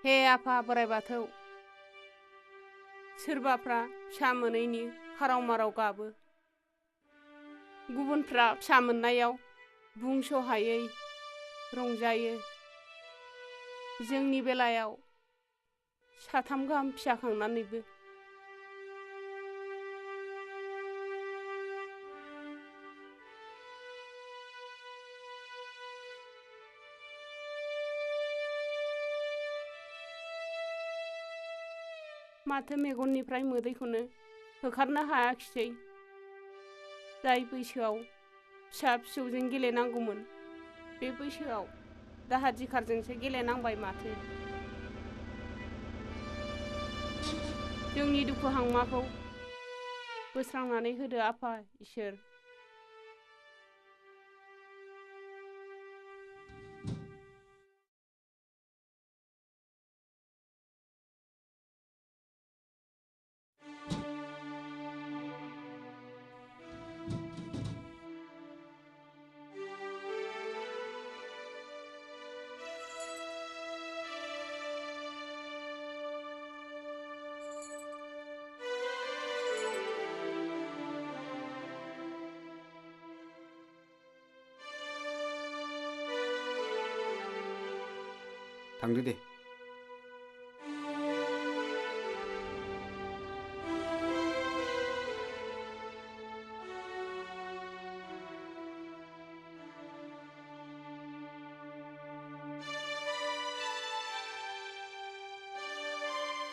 हे आफा बोराइ बाथौ सोरबाफ्रा फिसा मोनैनि खाराव माराव गाबो गुबुनफ्रा फिसा मोननायाव बुंस'हायै रंजायो जोंनि बेलायाव साथाम गाहाम फिसा खांनानैबो माथो मेगननिफ्राय मोदैखौनो होखारनो हायाखिसै जाय बैसोआव फिसा फिसौजों गेलेनांगौमोन बे बैसोआव दाहार दिखारजोंसो गेलेनांबाय माथो जोंनि दुखु हांमाखौ बोस्रांनानै होदो आफा इसोर थांदो दे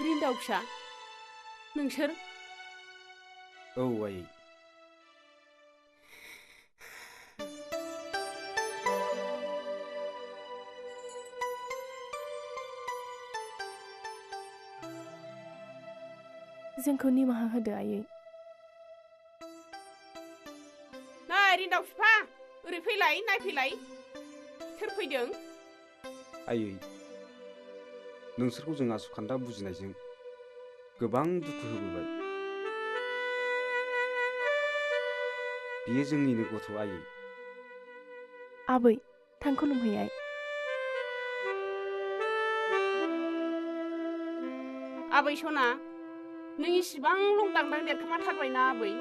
रिन्दाव फिसा नोंसोर औ आयै जोंखौ निमाहा होदो आयै नै रिन्दाव बिफा ओरै फैलाय नायफैलाय सोर फैदों आयै नोंसोरखौ जों आसुखान्दा बुजिनायजों गोबां दुखु होबोबाय बियो जोंनिनो गथ' आयै आबै थां खुलुमहैयाय आबै सना नों इसिबां लंदांदां देरखोमाथारबायना आबै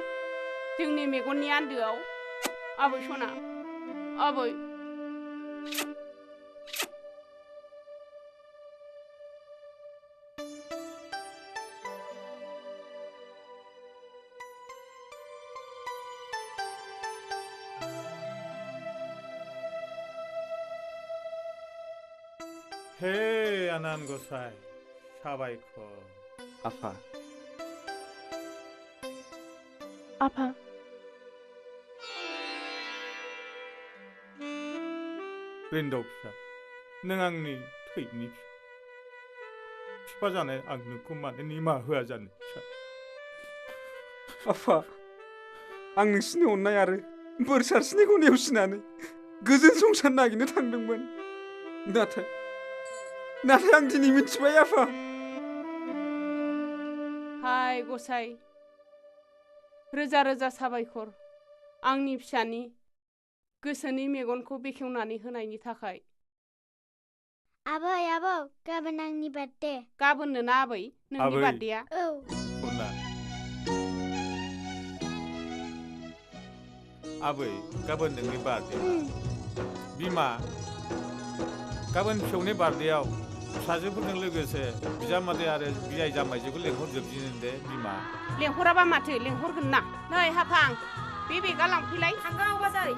जोंनि मेगननि आन्दोआव आबै सना आबै हे आनान गसाइ साबायखर आफा आफा रिन्दाव फिसा नों आंनि थैनि फिफा जानाय आं नोंखौ मानो निमाहा होआ जानो फिसा आफा आं नोंसिनि अननाय आरो बोर सारस्रिनायखौ नेवसिनानै गोजोन संसार नागिरनो थांदोंमोन नाथाय आं दिनै मिथिबाय आफा हाय गसाइ रोजा रोजा साबायखर आंनि फिसानि गोसोनि मेगनखौ बेखेवनानै होनायनि थाखाय आबै आबौ गाबोन आंनि बार्थडे गाबोननो ना आबै नोंनि बार्थडेआ औ आबै गाबोन नोंनि बार्थडे बिमा गाबोन फिसौनि बार्थडेआव फिसाजोफोरजों लोगोसे बिजामादै आरो बियाय जामाइजोखौ लेंहरजोबदिनो दे बिमा लेंहराबा माथो लेंहरगोन ना नै हाफां बे बेगा लांफैलाय थांगौ बाजै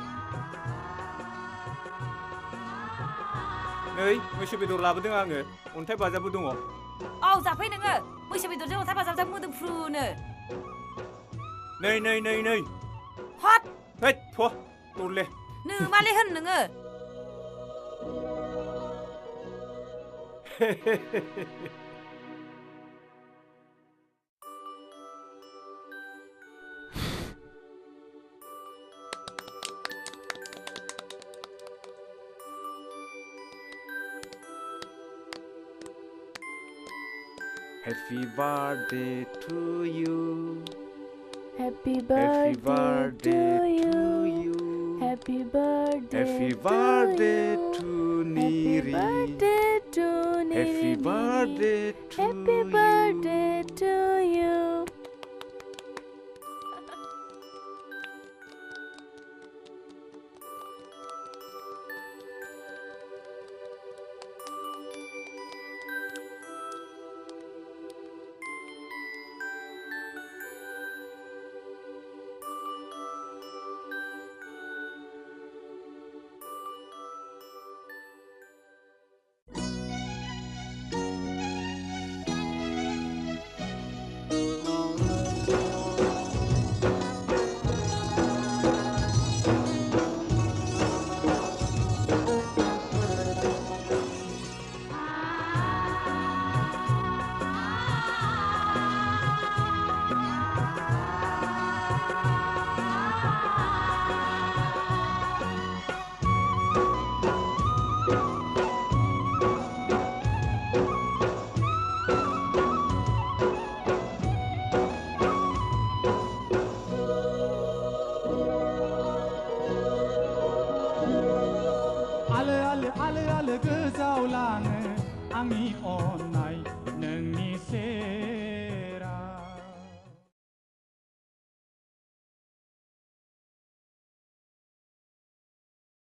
नै मैसो बेदर लाबोदों आङो अन्थाइ बाजाबबो दङ औ जाफै नोङो मैसो बेदरजों अन्थाइ बाजाबजों मोदोमफ्रुनो नै हट हैद थ दरले नोमाले होन नोङो Happy birthday to you. Happy birthday to you. Happy birthday Happy birthday to Happy Niri. birthday to Niri. Happy birthday to Happy you. birthday to you. ale ale ale ale goजाव लाङो आंनि अननाय